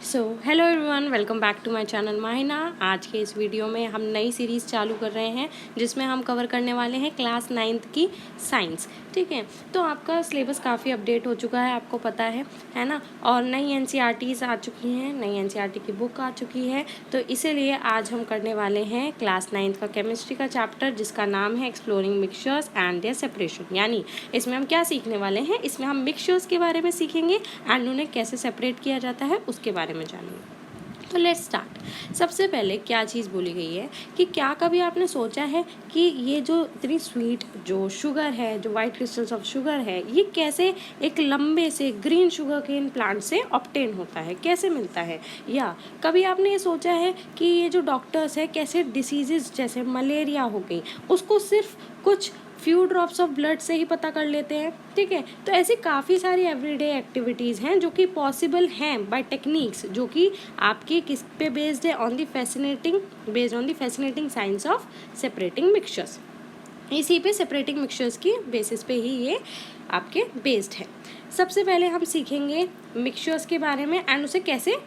So hello everyone, welcome back to my channel माहिना। आज के इस वीडियो में हम नई सीरीज़ चालू कर रहे हैं जिसमें हम कवर करने वाले हैं क्लास 9th की साइंस। ठीक है, तो आपका सिलेबस काफ़ी अपडेट हो चुका है, आपको पता है ना। और नई एनसीईआरटीज़ आ चुकी हैं, नई एनसीईआरटी की बुक आ चुकी है। तो इसीलिए आज हम करने वाले हैं क्लास 9th का केमिस्ट्री का चैप्टर जिसका नाम है exploring mixtures and their separation. यानी इसमें हम क्या सीखने वाले हैं, इसमें हम मिक्सचर्स के बारे में सीखेंगे एंड उन्हें कैसे सेपरेट किया जाता है उसके बारे में जानेंगे। तो लेट्स स्टार्ट। सबसे पहले क्या चीज़ बोली गई है कि क्या कभी आपने सोचा है कि ये जो इतनी स्वीट जो शुगर है, जो वाइट क्रिस्टल्स ऑफ शुगर है, ये कैसे एक लंबे से ग्रीन शुगर केन प्लांट से ऑब्टेन होता है, कैसे मिलता है। या कभी आपने ये सोचा है कि ये जो डॉक्टर्स है कैसे डिसीजेज जैसे मलेरिया हो गई उसको सिर्फ कुछ फ्यू ड्रॉप्स ऑफ ब्लड से ही पता कर लेते हैं। ठीक है, तो ऐसी काफ़ी सारी एवरीडे एक्टिविटीज़ हैं जो कि पॉसिबल हैं बाय टेक्निक्स, जो कि आपके किस पे बेस्ड है, based on the fascinating science of separating mixtures. इसी पे सेपरेटिंग मिक्सचर्स की बेसिस पे ही ये आपके बेस्ड है। सबसे पहले हम सीखेंगे मिक्सचर्स के बारे में एंड उसे कैसे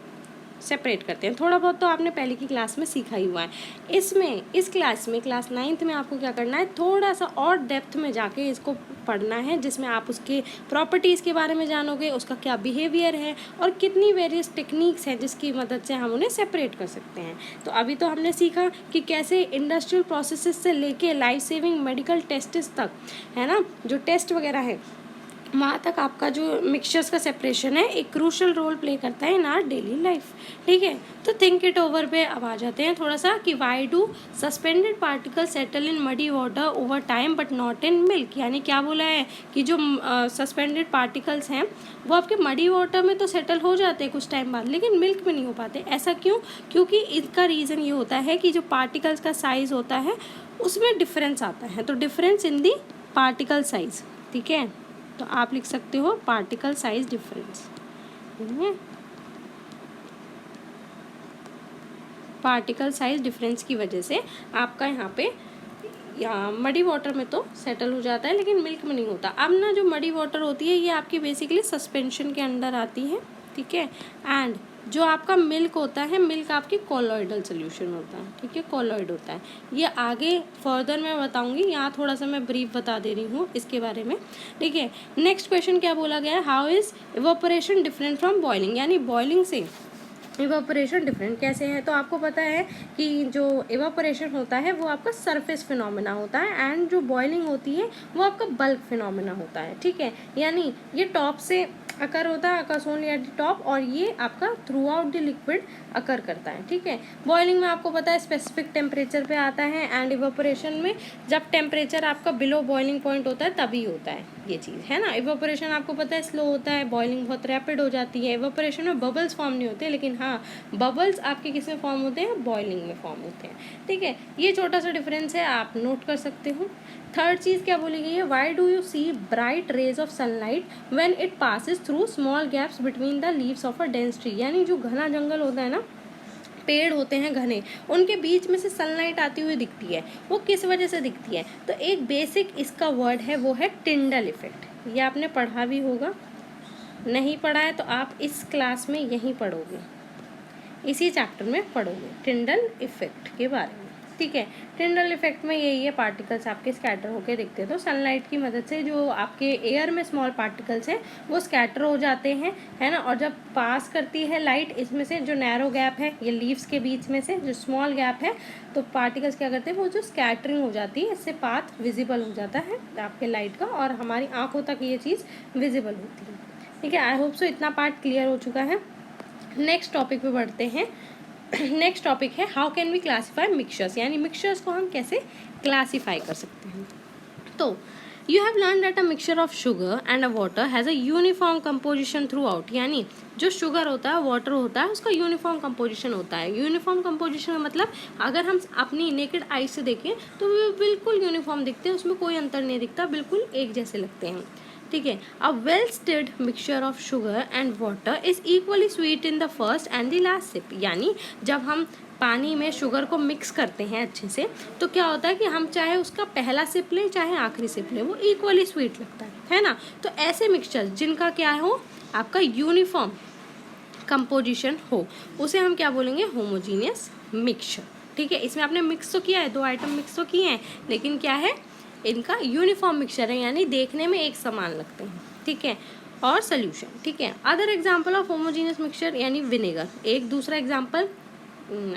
सेपरेट करते हैं। थोड़ा बहुत तो आपने पहले की क्लास में सीखा ही हुआ है। इस क्लास में क्लास 9th में आपको क्या करना है, थोड़ा सा और डेप्थ में जाके इसको पढ़ना है, जिसमें आप उसके प्रॉपर्टीज़ के बारे में जानोगे, उसका क्या बिहेवियर है और कितनी वेरियस टेक्निक्स हैं जिसकी मदद से हम उन्हें सेपरेट कर सकते हैं। तो अभी तो हमने सीखा कि कैसे इंडस्ट्रियल प्रोसेसेस से लेके लाइफ सेविंग मेडिकल टेस्ट्स तक, है ना, जो टेस्ट वगैरह है वहाँ तक आपका जो मिक्सचर्स का सेपरेशन है एक क्रूशल रोल प्ले करता है इन आवर डेली लाइफ। ठीक है, तो थिंक इट ओवर पे अब आ जाते हैं थोड़ा सा कि why do suspended particle settle in muddy water over time but not in milk. यानी क्या बोला है कि जो सस्पेंडेड पार्टिकल्स हैं वो आपके मडी वाटर में तो सेटल हो जाते हैं कुछ टाइम बाद, लेकिन मिल्क में नहीं हो पाते। ऐसा क्यों? क्योंकि इसका रीज़न ये होता है कि जो पार्टिकल्स का साइज़ होता है उसमें डिफरेंस आता है। तो difference in the particle size. ठीक है, तो आप लिख सकते हो particle size difference. Particle size difference की वजह से आपका यहाँ पे मडी वाटर में तो सेटल हो जाता है लेकिन मिल्क में नहीं होता। अब ना जो मडी वाटर होती है ये आपकी बेसिकली सस्पेंशन के अंडर आती है। ठीक है, एंड जो आपका मिल्क होता है, मिल्क आपकी कोलॉइडल सोल्यूशन होता है। ठीक है, कोलॉइड होता है। ये आगे फर्दर मैं बताऊंगी, यहाँ थोड़ा सा मैं ब्रीफ बता दे रही हूँ इसके बारे में। ठीक है, नेक्स्ट क्वेश्चन क्या बोला गया है, how is evaporation different from boiling. यानी बॉइलिंग से इवेपोरेशन डिफरेंट कैसे है। तो आपको पता है कि जो इवेपोरेशन होता है वो आपका सरफेस फिनोमेना होता है एंड जो बॉइलिंग होती है वो आपका बल्क फिनोमेना होता है। ठीक है, यानी ये टॉप से अकर होता है, occurs only at the top, और ये आपका थ्रू आउट द लिक्विड अकर करता है। ठीक है, बॉइलिंग में आपको पता है स्पेसिफिक टेम्परेचर पे आता है एंड इवेपोरेशन में जब टेम्परेचर आपका बिलो बॉइलिंग पॉइंट होता है तभी होता है ये चीज़, है ना। इवेपोरेशन आपको पता है स्लो होता है, बॉइलिंग बहुत रैपिड हो जाती है। इवेपोरेशन में बबल्स फॉर्म नहीं होते, लेकिन हाँ बबल्स आपके किस में फॉर्म होते हैं, बॉइलिंग में फॉर्म होते हैं। ठीक है, ये छोटा सा डिफरेंस है, आप नोट कर सकते हो। थर्ड चीज़ क्या बोली गई है, why do you see bright rays of sunlight when it passes through small gaps between the leaves of a dense tree. यानी जो घना जंगल होता है ना, पेड़ होते हैं घने, उनके बीच में से सनलाइट आती हुई दिखती है। वो किस वजह से दिखती है? तो एक बेसिक इसका वर्ड है वो है टिंडल इफेक्ट। ये आपने पढ़ा भी होगा, नहीं पढ़ा है तो आप इस क्लास में यहीं पढ़ोगे, इसी चैप्टर में पढ़ोगे टिंडल इफेक्ट के बारे में। ठीक है, टिंडल इफेक्ट में यही है, पार्टिकल्स आपके स्कैटर होकर दिखते हैं। तो सनलाइट की मदद से जो आपके एयर में स्मॉल पार्टिकल्स हैं वो स्कैटर हो जाते हैं, है ना। और जब पास करती है लाइट इसमें से, जो नैरो गैप है ये लीव्स के बीच में से जो स्मॉल गैप है, तो पार्टिकल्स क्या करते हैं, वो जो स्कैटरिंग हो जाती है, इससे पाथ विजिबल हो जाता है आपके लाइट का और हमारी आंखों तक ये चीज़ विजिबल होती है। ठीक है, आई होप सो इतना पार्ट क्लियर हो चुका है। नेक्स्ट टॉपिक पे बढ़ते हैं। नेक्स्ट टॉपिक है how can we classify mixtures. यानी मिक्सचर्स को हम कैसे क्लासीफाई कर सकते हैं। तो you have learn that a mixture of sugar and a water has a uniform composition throughout. यानी जो शुगर होता है, वाटर होता है, उसका यूनिफॉर्म कंपोजिशन होता है। यूनिफॉर्म कंपोजिशन का मतलब अगर हम अपनी नेकेड आई से देखें तो वे बिल्कुल यूनिफॉर्म दिखते हैं, उसमें कोई अंतर नहीं दिखता, बिल्कुल एक जैसे लगते हैं। ठीक है, a well stirred mixture of sugar and water is equally sweet in the first and the last sip. यानी जब हम पानी में शुगर को मिक्स करते हैं अच्छे से तो क्या होता है कि हम चाहे उसका पहला सिप लें चाहे आखिरी सिप लें, वो इक्वली स्वीट लगता है ना। तो ऐसे मिक्सचर जिनका क्या हो, आपका यूनिफॉर्म कंपोजिशन हो, उसे हम क्या बोलेंगे, होमोजीनियस मिक्सचर। ठीक है, इसमें आपने मिक्स तो किया है, 2 आइटम मिक्स तो किए हैं, लेकिन क्या है, इनका यूनिफॉर्म मिक्सचर है, यानी देखने में एक समान लगते हैं। ठीक है, और सोल्यूशन। ठीक है, other example of homogeneous mixture यानी विनेगर। एक दूसरा एग्जांपल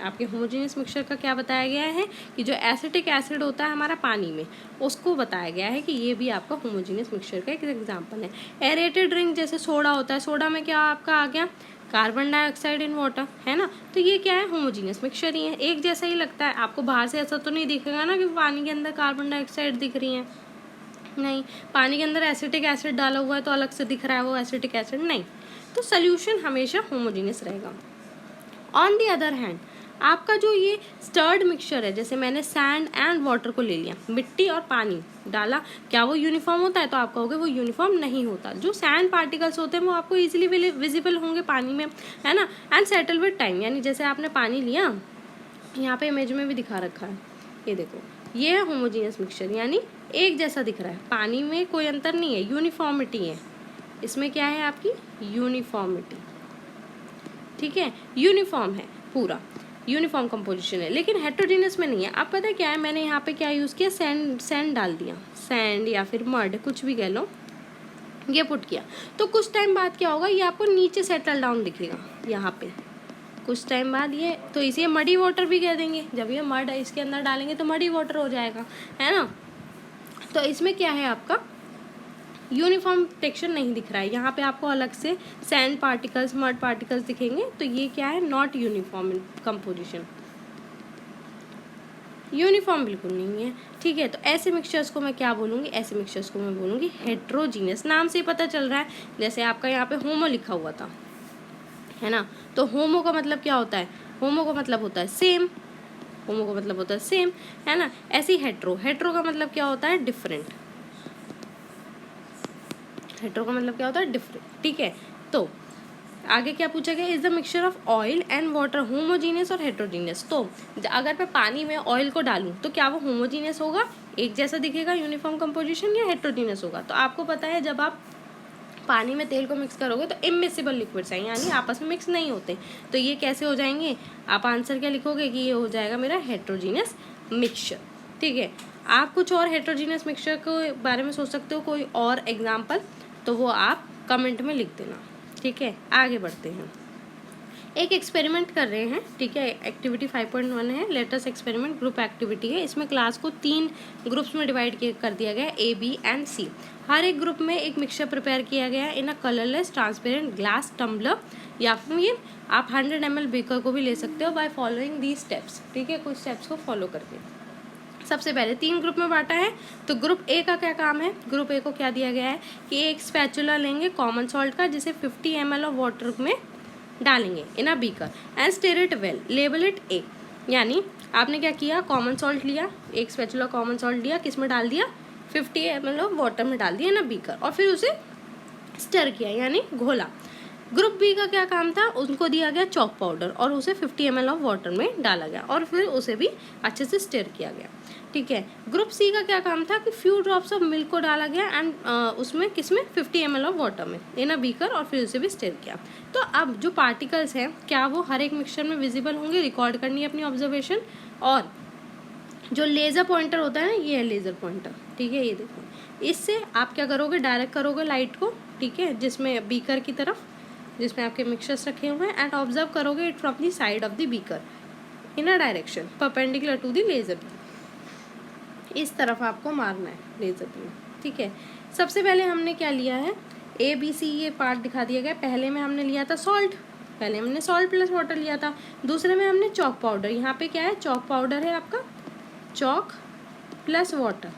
आपके होमोजीनियस मिक्सचर का क्या बताया गया है कि जो एसिटिक एसिड होता है हमारा पानी में, उसको बताया गया है कि ये भी आपका होमोजीनियस मिक्सचर का एक एग्जांपल है। एरेटेड ड्रिंक जैसे सोडा होता है, सोडा में क्या आपका आ गया, कार्बन डाइऑक्साइड इन वाटर, है ना, तो ये क्या है, होमोजीनियस मिक्सचर ही है, एक जैसा ही लगता है। आपको बाहर से ऐसा तो नहीं दिखेगा ना कि पानी के अंदर कार्बन डाइऑक्साइड दिख रही है, नहीं, पानी के अंदर एसिटिक एसिड डाला हुआ है तो अलग से दिख रहा है वो एसिटिक एसिड, नहीं, तो सोल्यूशन हमेशा होमोजीनियस रहेगा। ऑन दी अदर हैंड आपका जो ये स्टर्ड मिक्सचर है, जैसे मैंने सैंड एंड वाटर को ले लिया, मिट्टी और पानी डाला, क्या वो यूनिफॉर्म होता है, तो आप कहोगे वो यूनिफॉर्म नहीं होता। जो सैंड पार्टिकल्स होते हैं वो आपको इजीली विजिबल होंगे पानी में, है ना, एंड सेटल विद टाइम, यानी जैसे आपने पानी लिया, यहाँ पे इमेज में भी दिखा रखा है, ये देखो, ये है होमोजीनियस मिक्सचर, यानी एक जैसा दिख रहा है, पानी में कोई अंतर नहीं है, यूनिफॉर्मिटी है, इसमें क्या है आपकी यूनिफॉर्मिटी। ठीक है, यूनिफॉर्म है पूरा, यूनिफॉर्म कंपोजिशन है, लेकिन हेट्रोजीनियस में नहीं है। अब पता है क्या है, मैंने यहाँ पे क्या यूज़ किया, सैंड डाल दिया, सैंड या फिर मड, कुछ भी कह लो, ये पुट किया, तो कुछ टाइम बाद क्या होगा, ये आपको नीचे सेटल डाउन दिखेगा यहाँ पे, कुछ टाइम बाद ये, तो इसे मडी वाटर भी कह देंगे, जब ये मड इसके अंदर डालेंगे तो मडी वाटर हो जाएगा, है ना। तो इसमें क्या है, आपका यूनिफॉर्म टेक्सचर नहीं दिख रहा है, यहाँ पे आपको अलग से सैंड पार्टिकल्स, मड पार्टिकल्स दिखेंगे, तो ये क्या है, नॉट यूनिफॉर्म कंपोजिशन, यूनिफॉर्म बिल्कुल नहीं है। ठीक है, तो ऐसे मिक्सचर्स को मैं क्या बोलूँगी, ऐसे मिक्सचर्स को मैं बोलूँगी हेट्रोजीनियस। नाम से ही पता चल रहा है, जैसे आपका यहाँ पे होमो लिखा हुआ था, है ना, तो होमो का मतलब क्या होता है, होमो का मतलब होता है सेम, होमो का मतलब होता है सेम, है ना। ऐसे ही हेट्रो, हेट्रो का मतलब क्या होता है, डिफरेंट, हेट्रो का मतलब क्या होता है, डिफरेंट। ठीक है, तो आगे क्या पूछा गया, is the mixture of oil and water homogeneous और हेट्रोजीनियस। तो अगर मैं पानी में ऑयल को डालूं तो क्या वो होमोजीनियस होगा, एक जैसा दिखेगा, यूनिफॉर्म कंपोजिशन, या हेट्रोजीनियस होगा। तो आपको पता है जब आप पानी में तेल को मिक्स करोगे तो इमिसिबल लिक्विड्स हैं, यानी आपस में मिक्स नहीं होते, तो ये कैसे हो जाएंगे, आप आंसर क्या लिखोगे कि ये हो जाएगा मेरा हेट्रोजीनियस मिक्सचर। ठीक है, आप कुछ और हेट्रोजीनियस मिक्सचर के बारे में सोच सकते हो, कोई और एग्जाम्पल, तो वो आप कमेंट में लिख देना। ठीक है, आगे बढ़ते हैं, एक एक्सपेरिमेंट कर रहे हैं। ठीक है, एक्टिविटी 5.1 है, लेटेस्ट एक्सपेरिमेंट ग्रुप एक्टिविटी है। इसमें क्लास को 3 ग्रुप्स में डिवाइड कर दिया गया है, A, B एंड C। हर एक ग्रुप में एक मिक्सचर प्रिपेयर किया गया है in a colourless transparent glass tumbler, या फिर आप 100 ml बेकर को भी ले सकते हो बाय फॉलोइंग दी स्टेप्स। ठीक है, कुछ स्टेप्स को फॉलो करके। सबसे पहले 3 ग्रुप में बांटा है, तो ग्रुप ए का क्या काम है, ग्रुप ए को क्या दिया गया है कि एक स्पैचुला लेंगे कॉमन सॉल्ट का, जिसे 50 ml ऑफ वाटर में डालेंगे in a beaker and stir it well, label it A. यानी आपने क्या किया, कॉमन सॉल्ट लिया, एक स्पैचुला कॉमन सॉल्ट लिया, किस में डाल दिया, 50 ml ऑफ वाटर में डाल दिया इन अ बीकर, और फिर उसे स्टर किया, यानी घोला। ग्रुप बी का क्या काम था, उनको दिया गया चॉक पाउडर और उसे 50 ml ऑफ वाटर में डाला गया और फिर उसे भी अच्छे से स्टिर किया गया। ठीक है, ग्रुप सी का क्या काम था कि फ्यू ड्रॉप्स ऑफ मिल्क को डाला गया एंड उसमें किसमें 50 ml ऑफ वाटर में इन अ बीकर, और फिर उसे भी स्टिर किया। तो अब जो पार्टिकल्स हैं क्या वो हर एक मिक्सचर में विजिबल होंगे, रिकॉर्ड करनी है अपनी ऑब्जर्वेशन। और जो लेज़र पॉइंटर होता है ना, ये है लेज़र पॉइंटर। ठीक है, ये देखो, इससे आप क्या करोगे, डायरेक्ट करोगे लाइट को, ठीक है, जिसमें बीकर की तरफ, जिसमें आपके मिक्सचर्स रखे हुए हैं, एंड ऑब्जर्व करोगे it from the side of the beaker in a direction perpendicular to the laser beam. इस तरफ आपको मारना है लेजर बीम। ठीक है, सबसे पहले हमने क्या लिया है, ए बी सी ये पार्ट दिखा दिया गया। पहले में हमने लिया था सॉल्ट, पहले हमने सॉल्ट प्लस वाटर लिया था। दूसरे में हमने चॉक पाउडर, यहाँ पे क्या है, चॉक पाउडर है आपका, चॉक प्लस वाटर।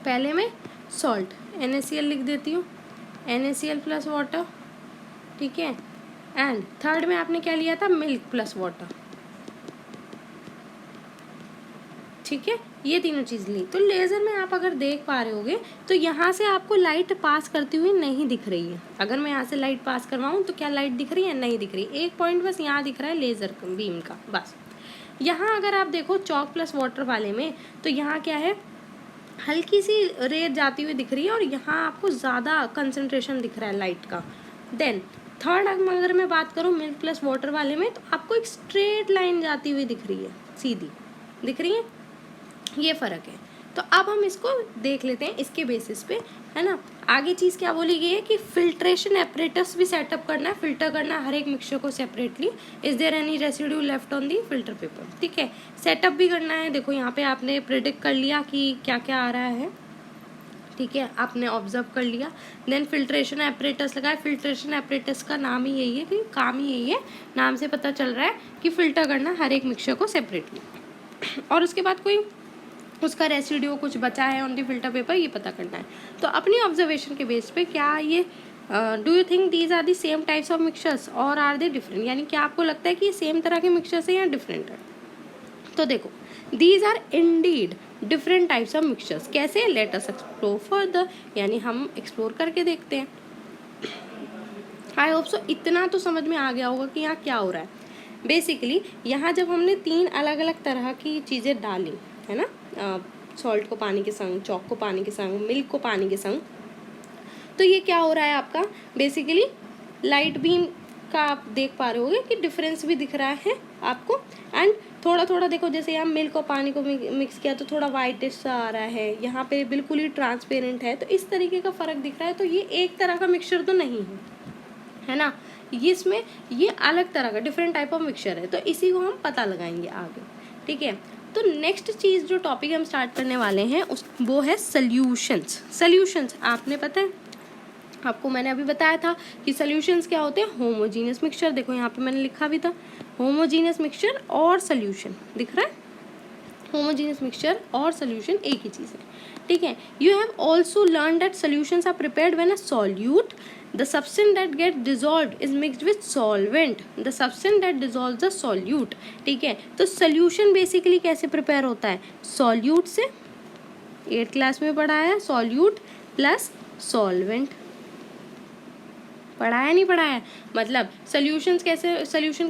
पहले में सॉल्ट, NaCl लिख देती हूँ, NaCl प्लस वाटर। ठीक है, एंड थर्ड में आपने क्या लिया था, मिल्क प्लस वाटर। ठीक है, ये तीनों चीज़ ली। तो लेज़र में आप अगर देख पा रहे होगे तो यहाँ से आपको लाइट पास करती हुई नहीं दिख रही है। अगर मैं यहाँ से लाइट पास करवाऊँ तो क्या लाइट दिख रही है, नहीं दिख रही। एक पॉइंट बस यहाँ दिख रहा है लेज़र बीम का, बस। यहाँ अगर आप देखो चॉक प्लस वाटर वाले में, तो यहाँ क्या है, हल्की सी रे जाती हुई दिख रही है और यहाँ आपको ज़्यादा कंसंट्रेशन दिख रहा है लाइट का। देन थर्ड अगर मैं बात करूँ मिल्क प्लस वाटर वाले में, तो आपको एक स्ट्रेट लाइन जाती हुई दिख रही है, सीधी दिख रही है, ये फ़र्क है। तो अब हम इसको देख लेते हैं इसके बेसिस पे, है ना। आगे चीज़ क्या बोली गई है कि फिल्ट्रेशन एपरेटस भी सेटअप करना है, फिल्टर करना है हर एक मिक्सचर को separately. Is there any residue left on the filter paper, ठीक है। सेटअप भी करना है, देखो यहाँ पे आपने प्रिडिक्ट कर लिया कि क्या क्या आ रहा है, ठीक है, आपने ऑब्जर्व कर लिया। देन फिल्ट्रेशन एपरेटस लगाए, फिल्ट्रेशन एपरेटस का नाम ही यही है कि काम ही यही है, नाम से पता चल रहा है कि फिल्टर करना हर एक मिक्सचर को सेपरेटली। और उसके बाद कोई उसका रेसिड्यू कुछ बचा है ऑन दी फिल्टर पेपर, ये पता करना है। तो अपनी ऑब्जर्वेशन के बेस पे क्या ये do you think these are the same types of mixtures और आर दे डिफरेंट, यानी क्या आपको लगता है कि ये सेम तरह के मिक्सचर्स हैं या डिफरेंट है। तो देखो these are indeed different types of mixtures. कैसे, लेट अस एक्सप्लोर फर्दर, यानी हम एक्सप्लोर करके देखते हैं। आई होप सो इतना तो समझ में आ गया होगा कि यहाँ क्या हो रहा है। बेसिकली यहाँ जब हमने 3 अलग अलग तरह की चीज़ें डाली, है ना, सॉल्ट को पानी के संग, चॉक को पानी के संग, मिल्क को पानी के संग, तो ये क्या हो रहा है आपका, बेसिकली लाइट बीम का आप देख पा रहे होगे कि डिफरेंस भी दिख रहा है आपको। एंड थोड़ा थोड़ा देखो, जैसे यहाँ मिल्क और पानी को मिक्स किया तो थोड़ा वाइटिश सा आ रहा है, यहाँ पे बिल्कुल ही ट्रांसपेरेंट है, तो इस तरीके का फ़र्क दिख रहा है। तो ये एक तरह का मिक्सचर तो नहीं है ना, ये इसमें ये अलग तरह का डिफरेंट टाइप ऑफ मिक्सचर है। तो इसी को हम पता लगाएंगे आगे, ठीक है। तो नेक्स्ट चीज़ जो टॉपिक हम स्टार्ट करने वाले हैं वो है सॉल्यूशंस। सॉल्यूशंस आपने पता है, आपको मैंने अभी बताया था कि सॉल्यूशंस क्या होते हैं, होमोजीनियस मिक्सचर। देखो यहाँ पे मैंने लिखा भी था, होमोजीनियस मिक्सचर और सॉल्यूशन दिख रहा है, होमोजीनियस मिक्सचर और सॉल्यूशन एक ही चीज़ है, ठीक है। You have also learn that solutions are prepared when a solute the substance that get dissolved is mixed with solvent, the substance that dissolves the solute, ठीक है। तो solution basically कैसे prepare होता है, solute से, 8th क्लास में पढ़ा है, solute प्लस solvent, पढ़ाया नहीं पढ़ाया, मतलब solution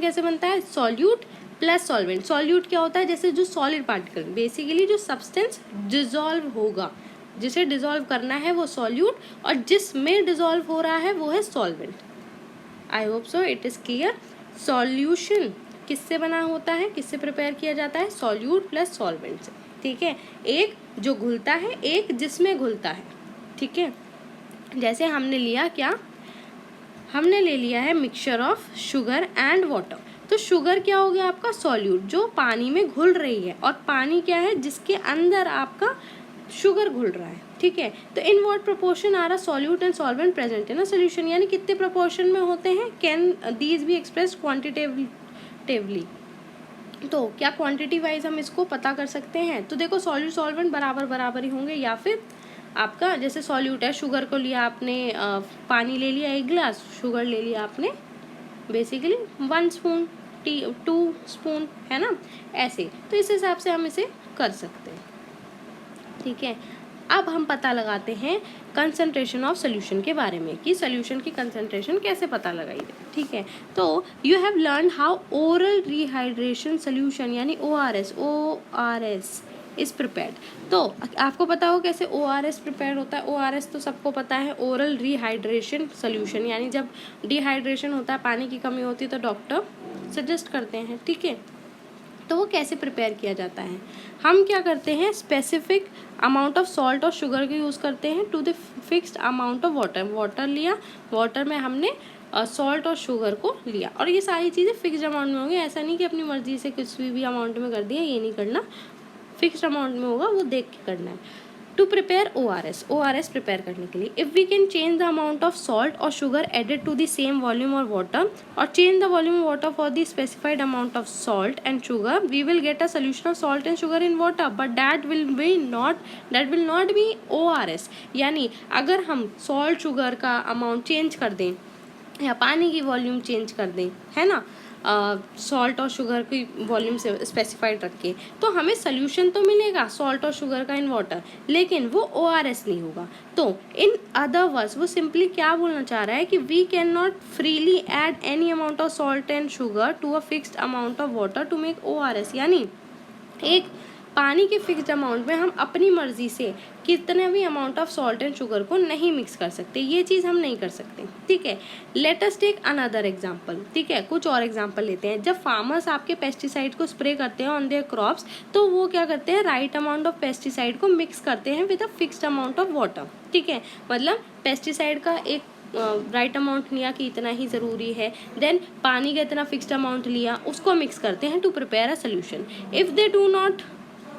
कैसे बनता है, solute प्लस solvent। solute क्या होता है, जैसे जो solid particle, बेसिकली जो substance dissolve होगा, जिसे डिज़ोल्व करना है वो सॉल्यूट, और जिसमें डिज़ोल्व हो रहा है वो है solvent. I hope so it is clear. Solution किससे बना होता है, किससे प्रिपेयर किया जाता है, सॉल्यूट प्लस सॉल्वेंट से, ठीक है। एक जो घुलता है, एक जिसमें घुलता है, ठीक है। जैसे हमने लिया क्या, हमने ले लिया है mixture of sugar and water. तो शुगर क्या हो गया आपका, सॉल्यूट जो पानी में घुल रही है, और पानी क्या है, जिसके अंदर आपका शुगर घुल रहा है, ठीक है। तो in what proportion are a solute and solvent present in a solution, यानी कितने प्रोपोर्शन में होते हैं, can these be expressed quantitatively. तो क्या क्वांटिटी वाइज हम इसको पता कर सकते हैं। तो देखो सॉल्यूट सॉल्वेंट बराबर ही होंगे, या फिर आपका जैसे सॉल्यूट है, शुगर को लिया आपने, पानी ले लिया 1 गिलास, शुगर ले लिया आपने बेसिकली 1 स्पून, 2 स्पून, है ना, ऐसे। तो इस हिसाब से हम इसे कर सकते हैं, ठीक है। अब हम पता लगाते हैं कंसंट्रेशन ऑफ सोल्यूशन के बारे में, कि सोल्यूशन की कंसंट्रेशन कैसे पता लगाई जाए, ठीक है। तो you have learn how oral rehydration solution यानी ORS इज प्रिपेयर्ड। तो आपको पता हो कैसे ORS प्रिपेयर होता है। ORS तो सबको पता है, ओरल रिहाइड्रेशन सोल्यूशन, यानी जब डिहाइड्रेशन होता है, पानी की कमी होती है, तो डॉक्टर सजेस्ट करते हैं, ठीक है। तो वो कैसे प्रिपेयर किया जाता है, हम क्या करते हैं, स्पेसिफिक अमाउंट ऑफ सॉल्ट और शुगर का यूज़ करते हैं to the fixed amount of water लिया, वाटर में हमने सॉल्ट और शुगर को लिया, और ये सारी चीज़ें फिक्स्ड अमाउंट में होंगी। ऐसा नहीं कि अपनी मर्जी से कुछ भी अमाउंट में कर दिया, ये नहीं करना, फिक्स्ड अमाउंट में होगा, वो देख के करना है। टू प्रिपेयर ORS प्रिपेयर करने के लिए, if we can change the amount of salt और sugar added to the same volume और वाटर, और change the volume of water for the specified amount of salt and sugar, we will get a solution of salt and sugar in water, but that will not be ORS। यानी अगर हम salt sugar का amount change कर दें, या पानी की volume change कर दें, है ना, सॉल्ट और शुगर की वॉल्यूम से स्पेसिफाइड रख के, तो हमें सोल्यूशन तो मिलेगा सॉल्ट और शुगर का इन वाटर, लेकिन वो ORS नहीं होगा। तो इन अदर वर्ड्स वो सिंपली क्या बोलना चाह रहा है कि we can not freely add any amount of salt and sugar to a fixed amount of water to make ORS। यानी एक पानी के फिक्स्ड अमाउंट में हम अपनी मर्जी से कितने भी amount of salt and sugar को नहीं मिक्स कर सकते, ये चीज़ हम नहीं कर सकते, ठीक है। Let us take another example, ठीक है, कुछ और एग्जांपल लेते हैं। जब फार्मर्स आपके पेस्टिसाइड को स्प्रे करते हैं ऑन देयर क्रॉप्स, तो वो क्या करते हैं, राइट अमाउंट ऑफ पेस्टिसाइड को मिक्स करते हैं with a fixed amount of water, ठीक है। मतलब पेस्टिसाइड का एक राइट अमाउंट लिया कि इतना ही ज़रूरी है, देन पानी का इतना फिक्स्ड अमाउंट लिया, उसको मिक्स करते हैं to prepare a solution. If they do not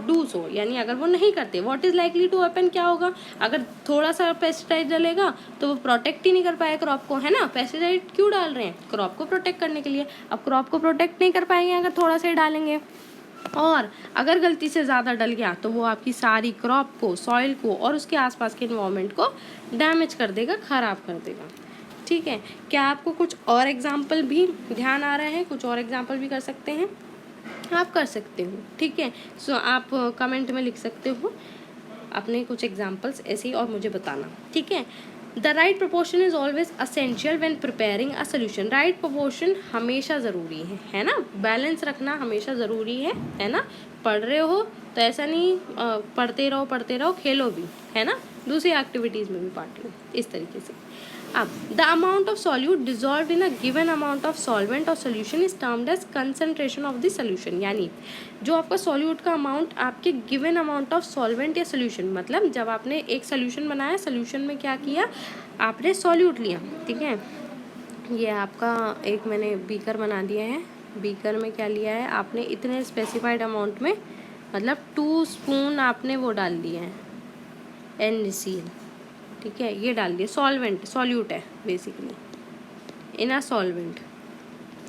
do so, यानी अगर वो नहीं करते, what is likely to happen, क्या होगा, अगर थोड़ा सा पेस्टिसाइड डलेगा तो वो प्रोटेक्ट ही नहीं कर पाए क्रॉप को, है ना। पेस्टिसाइड क्यों डाल रहे हैं, क्रॉप को प्रोटेक्ट करने के लिए। अब क्रॉप को प्रोटेक्ट नहीं कर पाएंगे अगर थोड़ा सा ही डालेंगे, और अगर गलती से ज़्यादा डल गया तो वो आपकी सारी क्रॉप को, सॉइल को और उसके आसपास के इन्वायरमेंट को डैमेज कर देगा, ख़राब कर देगा, ठीक है। क्या आपको कुछ और एग्जाम्पल भी ध्यान आ रहे हैं, कुछ और एग्जाम्पल भी कर सकते हैं, आप कर सकते हो, ठीक है। सो आप कमेंट में लिख सकते हो अपने कुछ एग्जाम्पल्स ऐसे ही और मुझे बताना, ठीक है। The right proportion is always essential when preparing a solution. Right proportion हमेशा ज़रूरी है ना, बैलेंस रखना हमेशा ज़रूरी है ना। पढ़ रहे हो तो ऐसा नहीं पढ़ते रहो, खेलो भी, है ना, दूसरी एक्टिविटीज़ में भी पार्ट लो, इस तरीके से। अब the amount of solute dissolve in a given amount of solvent और solution is termed as concentration of the solution. यानी जो आपका सॉल्यूट का अमाउंट आपके गिवन अमाउंट ऑफ सॉल्वेंट या सोल्यूशन, मतलब जब आपने एक सोल्यूशन बनाया, सोल्यूशन में क्या किया, आपने सॉल्यूट लिया, ठीक है। ये आपका एक मैंने बीकर बना दिया है, बीकर में क्या लिया है आपने, इतने स्पेसिफाइड अमाउंट में, मतलब 2 स्पून आपने वो डाल दिया है NaCl, ठीक है, ये डाल दिया, सॉल्वेंट, सॉल्यूट है बेसिकली इन अ सॉल्वेंट,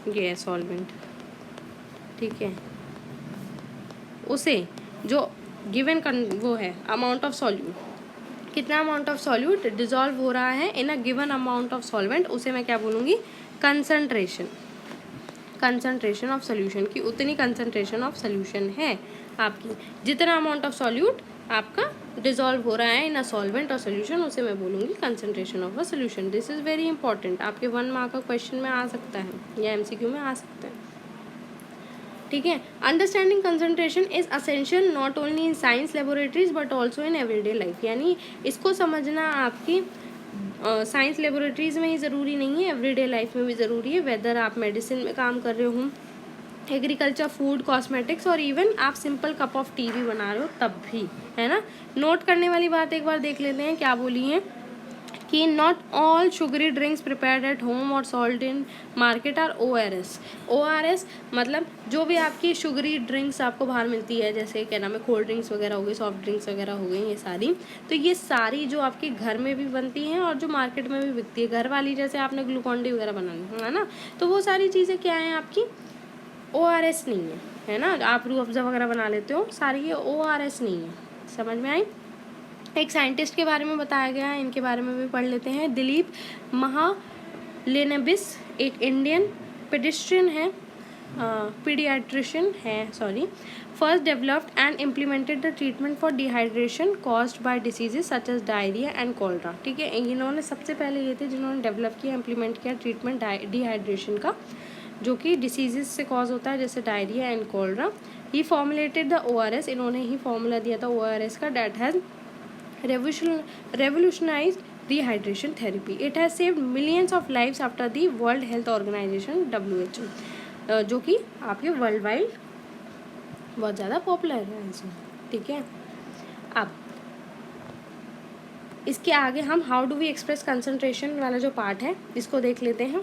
ये है सॉल्वेंट, ठीक है। उसे जो गिवन वो है अमाउंट ऑफ सॉल्यूट, कितना अमाउंट ऑफ सॉल्यूट डिजॉल्व हो रहा है in a given amount of solvent, उसे मैं क्या बोलूँगी, कंसंट्रेशन, कंसंट्रेशन ऑफ सोल्यूशन की उतनी कंसंट्रेशन ऑफ सोल्यूशन है आपकी, जितना अमाउंट ऑफ सॉल्यूट आपका डिजॉल्व हो रहा है इन अ सॉल्वेंट और सोल्यूशन, उसे मैं बोलूँगी concentration of a solution. This is very important, आपके 1 मार्क का क्वेश्चन में आ सकता है या MCQ में आ सकता है, ठीक है। Understanding concentration is essential not only in science laboratories but also in everyday life. यानी इसको समझना आपकी साइंस लेबोरेटरीज़ में ही ज़रूरी नहीं है, एवरीडे लाइफ में भी ज़रूरी है। वेदर आप मेडिसिन में काम कर रहे हो, एग्रीकल्चर, फूड, कॉस्मेटिक्स, और इवन आप सिंपल कप ऑफ टी भी बना रहे हो तब भी, है ना। नोट करने वाली बात एक बार देख लेते हैं, क्या बोली है कि not all sugary drinks prepared at home और sold in market are ORS मतलब जो भी आपकी शुगरी ड्रिंक्स आपको बाहर मिलती है, जैसे क्या नाम है, कोल्ड ड्रिंक्स वगैरह हो गई, सॉफ्ट ड्रिंक्स वगैरह हो गई, ये सारी, तो ये सारी जो आपके घर में भी बनती हैं और जो मार्केट में भी बिकती है, घर वाली, जैसे आपने ग्लूकॉन डी वगैरह बनानी है ना, तो वो सारी चीज़ें क्या हैं आपकी, ORS नहीं है ना। आप रूह अफ़ज़ा वगैरह बना लेते हो, सारी ये ORS नहीं है, समझ में आई। एक साइंटिस्ट के बारे में बताया गया है, इनके बारे में भी पढ़ लेते हैं। दिलीप महालेनबिस एक इंडियन पेडिस्ट्रियन है, पीडियाट्रिशियन है, first developed and implemented the treatment for dehydration caused by diseases such as diarrhoea and cholera, ठीक है। इन्होंने सबसे पहले ये थे जिन्होंने डेवलप किया, इम्प्लीमेंट किया ट्रीटमेंट डिहाइड्रेशन का, जो कि डिसीजेस से कॉज होता है, जैसे diarrhoea and cholera. He formulated the ORS, इन्होंने ही फॉर्मूला दिया था ORS का, that has revolutionized dehydration therapy. It has saved millions of lives after the World Health Organization WHO, जो कि आपके वर्ल्ड वाइड बहुत ज़्यादा पॉपुलर है, ठीक है। अब इसके आगे हम how do we express concentration वाला जो पार्ट है इसको देख लेते हैं।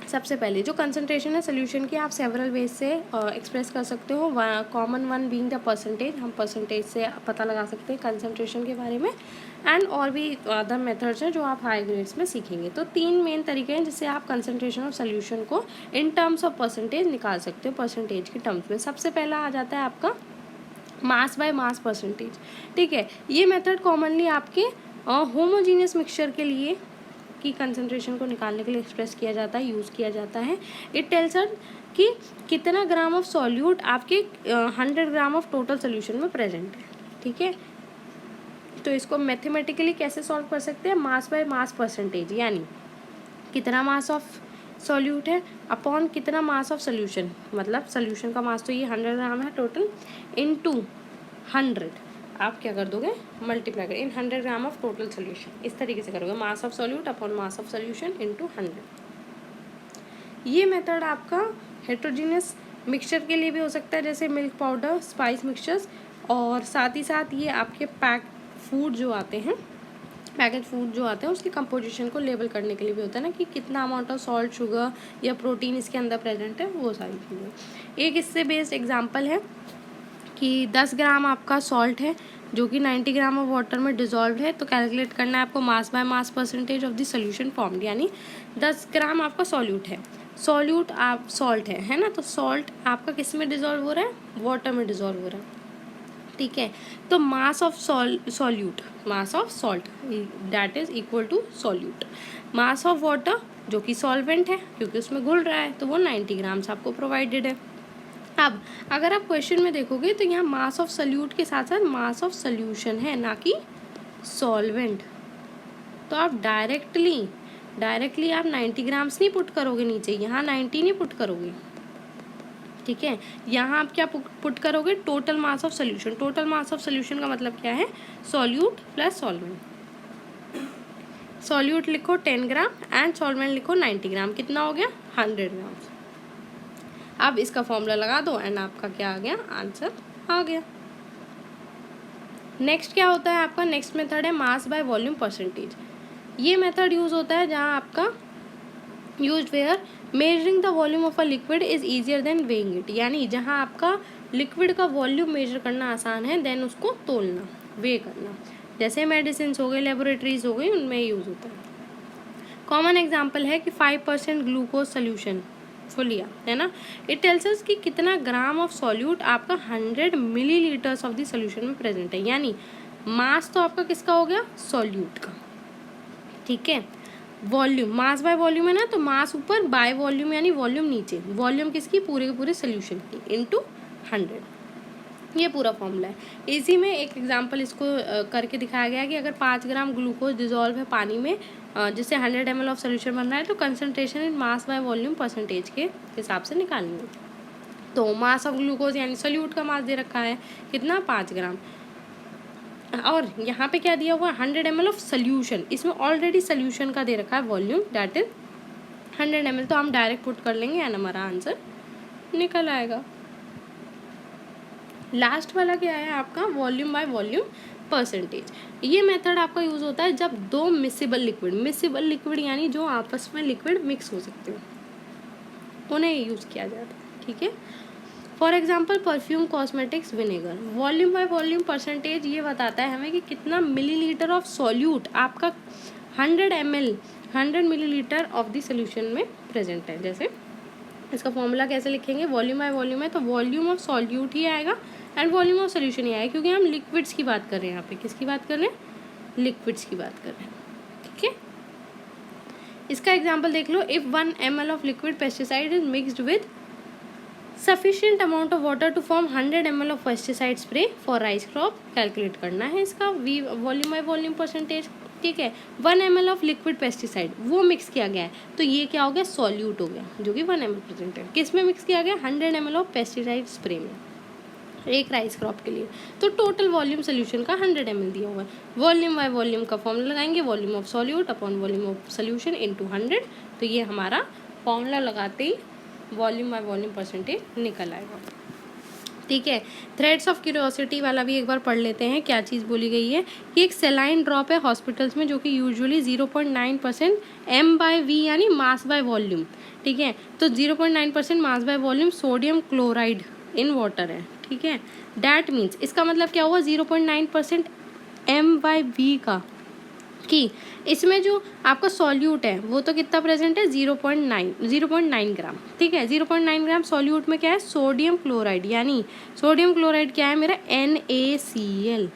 सबसे पहले जो कंसंट्रेशन है सोल्यूशन की, आप सेवरल वेज से एक्सप्रेस कर सकते हो, common one being the percentage, हम परसेंटेज से पता लगा सकते हैं कंसंट्रेशन के बारे में, एंड और भी अदर मेथड्स हैं जो आप हाई ग्रेड्स में सीखेंगे। तो 3 मेन तरीके हैं जिससे आप कंसंट्रेशन ऑफ सोल्यूशन को इन टर्म्स ऑफ परसेंटेज निकाल सकते हो, परसेंटेज के टर्म्स में। सबसे पहला आ जाता है आपका मास बाय मास परसेंटेज, ठीक है। ये मेथड कॉमनली आपके होमोजीनियस मिक्सचर के लिए की कंसंट्रेशन को निकालने के लिए एक्सप्रेस किया जाता है, यूज़ किया जाता है। इट टेल्स अस कि कितना ग्राम ऑफ सॉल्यूट आपके 100 ग्राम ऑफ टोटल सोल्यूशन में प्रेजेंट है, ठीक है। तो इसको मैथमेटिकली कैसे सॉल्व कर सकते हैं, मास बाय मास परसेंटेज, यानी कितना मास ऑफ सॉल्यूट है अपॉन कितना मास ऑफ सोल्यूशन, मतलब सोल्यूशन का मास तो ये 100 ग्राम है टोटल, इनटू 100, आप क्या कर दोगे, मल्टीप्लाई कर इन 100 ग्राम ऑफ टोटल सोल्यूशन, इस तरीके से करोगे, मास of solute upon mass of solution into 100। ये मेथड आपका हेट्रोजीनियस मिक्सचर के लिए भी हो सकता है, जैसे मिल्क पाउडर, स्पाइस मिक्सचर्स, और साथ ही साथ ये आपके पैकेज फूड जो आते हैं उसकी कंपोजिशन को लेबल करने के लिए भी होता है ना, कि कितना अमाउंट ऑफ सॉल्ट, शुगर या प्रोटीन इसके अंदर प्रेजेंट है, वो सारी चीज़ें। एक इससे बेस्ड एग्जांपल है कि 10 ग्राम आपका सॉल्ट है जो कि 90 ग्राम ऑफ वाटर में डिजॉल्व है, तो कैलकुलेट करना है आपको मास by mass percentage of the solution formed, यानी 10 ग्राम आपका सॉल्यूट है, सॉल्ट है ना, तो सॉल्ट आपका किस में डिजॉल्व हो रहा है, वाटर में डिजॉल्व हो रहा है, ठीक है। तो mass of solute, mass of salt that is equal to solute, mass of water जो कि सॉल्वेंट है क्योंकि उसमें घुल रहा है, तो वो 90 ग्राम्स आपको प्रोवाइडेड है। अब अगर आप क्वेश्चन में देखोगे तो यहाँ मास ऑफ सॉल्यूट के साथ साथ मास ऑफ सॉल्यूशन है, ना कि सॉल्वेंट, तो आप डायरेक्टली आप 90 ग्राम्स नहीं पुट करोगे नीचे, यहाँ 90 नहीं पुट करोगे, ठीक है। यहाँ आप क्या पुट करोगे, total mass of solution. Total mass of solution का मतलब क्या है, सॉल्यूट प्लस सॉल्वेंट। सॉल्यूट लिखो 10 ग्राम एंड सॉल्वेंट लिखो 90 ग्राम, कितना हो गया, 100 ग्राम। अब इसका फॉर्मूला लगा दो एंड आपका क्या आ गया, आंसर आ गया। नेक्स्ट क्या होता है आपका, नेक्स्ट मेथड है मास बाय वॉल्यूम परसेंटेज। ये मेथड यूज होता है जहाँ आपका used where measuring the volume of a liquid is easier than weighing it, यानी जहाँ आपका लिक्विड का वॉल्यूम मेजर करना आसान है देन उसको तोलना, वे करना, जैसे मेडिसिन हो गए, लेबोरेटरीज हो गई, उनमें यूज होता है। कॉमन एग्जांपल है कि 5% ग्लूकोज सोल्यूशन लिया है ना, इट टेल्स अस कि कितना ग्राम ऑफ सॉल्यूट आपका 100 मिलीलीटर्स ऑफ द सोल्यूशन में प्रेजेंट है, यानी मास तो आपका किसका हो गया, सॉल्यूट का, ठीक है। वॉल्यूम, मास बाय वॉल्यूम है ना, तो मास ऊपर बाय वॉल्यूम यानी वॉल्यूम नीचे, वॉल्यूम किसकी, पूरे के पूरे सोल्यूशन की, इनटू 100, ये पूरा फॉर्मूला है। इसी में एक एग्जांपल इसको करके दिखाया गया है कि अगर 5 ग्राम ग्लूकोज डिजॉल्व है पानी में, जिससे 100 ml ऑफ सोल्यूशन बन रहा है, तो concentration in mass by volume percentage के हिसाब से निकालेंगे। तो मास ऑफ ग्लूकोज यानी सोल्यूट का मास दे रखा है कितना, 5 ग्राम, और यहाँ पे क्या दिया हुआ, 100 ml ऑफ सोल्यूशन, इसमें ऑलरेडी सोल्यूशन का दे रखा है वॉल्यूम दैट इज 100 ml, तो हम डायरेक्ट पुट कर लेंगे एंड हमारा आंसर निकल आएगा। लास्ट वाला क्या है आपका, वॉल्यूम बाय वॉल्यूम परसेंटेज। ये मेथड आपका यूज होता है जब दो मिसिबल लिक्विड यानी जो आपस में लिक्विड मिक्स हो सकते हो, उन्हें यूज किया जाता है, ठीक है। For example perfume, cosmetics, vinegar. Volume by volume percentage ये बताता है हमें कि कितना मिलीलीटर ऑफ सॉल्यूट आपका 100 मिलीलीटर ऑफ द सोल्यूशन में प्रेजेंट है। जैसे इसका फॉर्मूला कैसे लिखेंगे, वॉल्यूम बाय वॉल्यूम है तो वॉल्यूम ऑफ सॉल्यूट ही आएगा एंड वॉल्यूम ऑफ सोल्यूशन ही आएगा, क्योंकि हम लिक्विड्स की बात कर रहे हैं यहाँ पे, किसकी बात कर रहे हैं, लिक्विड्स की बात कर रहे हैं, ठीक है। इसका एग्जाम्पल देख लो, if 1 ml of liquid pesticide is mixed with sufficient amount of water to form 100 ml of pesticide spray for rice crop, calculate करना है इसका वॉल्यूम बाय वॉल्यूम परसेंटेज, ठीक है। 1 ml ऑफ लिक्विड पेस्टिसाइड वो mix किया गया है, तो ये क्या हो गया, सॉल्यूट हो गया, जो कि 1 ml प्रेजेंट है, किस में मिक्स किया गया, 100 ml ऑफ पेस्टिसाइड स्प्रे में, एक राइस क्रॉप के लिए, तो टोटल वॉल्यूम सोल्यूशन का 100 ml दिया हुआ है। वॉल्यूम बाय वॉल्यूम का फॉर्मूला लगाएंगे, volume of solute upon volume of solution into 100, तो ये हमारा फॉर्मूला लगाते ही वॉल्यूम बाय वॉल्यूम परसेंटेज निकल आएगा, ठीक है। थ्रेड्स ऑफ क्यूरियोसिटी वाला भी एक बार पढ़ लेते हैं, क्या चीज़ बोली गई है कि एक सेलाइन ड्रॉप है हॉस्पिटल्स में जो कि यूजुअली 0.9% m/v यानी मास बाय वॉल्यूम, ठीक है। तो 0.9% मास by volume sodium chloride in water है, ठीक है। डैट मीन्स इसका मतलब क्या हुआ, 0.9% m/v का, कि इसमें जो आपका सॉल्यूट है वो तो कितना प्रेजेंट है, 0.9 ग्राम, ठीक है। 0.9 ग्राम सॉल्यूट में क्या है, सोडियम क्लोराइड, यानी सोडियम क्लोराइड क्या है मेरा, NaCl,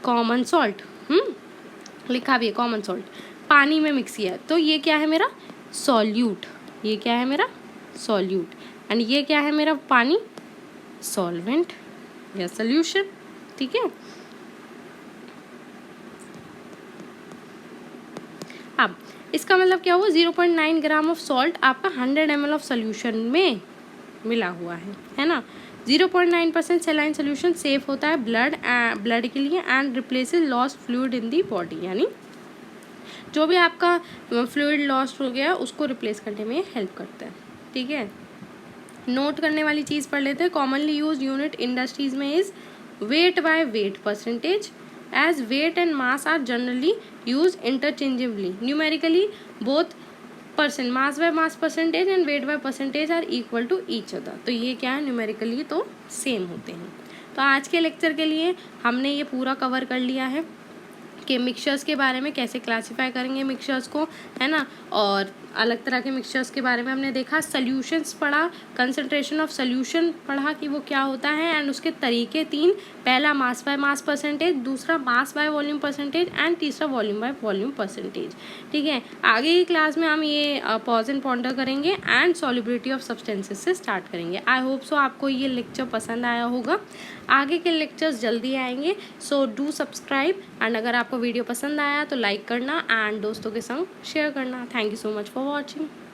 कॉमन सॉल्ट, लिखा भी है कॉमन सॉल्ट, पानी में मिक्स किया है, तो ये क्या है मेरा सॉल्यूट, ये क्या है मेरा सॉल्यूट, एंड ये क्या है मेरा पानी, सॉल्वेंट या सोल्यूशन, ठीक है। अब इसका मतलब क्या हुआ, 0.9 ग्राम ऑफ सॉल्ट आपका 100 ml ऑफ सोल्यूशन में मिला हुआ है ना। 0.9% सेलाइन सोल्यूशन सेफ होता है ब्लड के लिए and replaces lost fluid in the body, यानी जो भी आपका फ्लूइड लॉस्ट हो गया उसको रिप्लेस करने में हेल्प करता है। ठीक है, नोट करने वाली चीज़ पढ़ लेते हैं। कॉमनली यूज यूनिट इंडस्ट्रीज में is weight by weight percentage, as weight and mass are generally use interchangeably numerically both percent mass by mass percentage and weight by percentage are equal to each other. तो ये क्या है, numerically तो same होते हैं। तो आज के लेक्चर के लिए हमने ये पूरा कवर कर लिया है कि मिक्सचर्स के बारे में कैसे क्लासीफाई करेंगे मिक्सचर्स को, है ना, और अलग तरह के मिक्सचर्स के बारे में हमने देखा। सॉल्यूशंस पढ़ा, कंसंट्रेशन ऑफ सॉल्यूशन पढ़ा कि वो क्या होता है एंड उसके तरीके 3, पहला मास बाय मास परसेंटेज, दूसरा मास बाय वॉल्यूम परसेंटेज एंड तीसरा वॉल्यूम बाय वॉल्यूम परसेंटेज। ठीक है, आगे की क्लास में हम ये पॉज एंड पॉन्डर करेंगे एंड सॉल्युबिलिटी ऑफ सब्सटेंसेस से स्टार्ट करेंगे। आई होप सो आपको ये लेक्चर पसंद आया होगा। आगे के लेक्चर्स जल्दी आएंगे, सो डू सब्सक्राइब एंड अगर आपको वीडियो पसंद आया तो लाइक करना एंड दोस्तों के संग शेयर करना। Thank you so much for watching.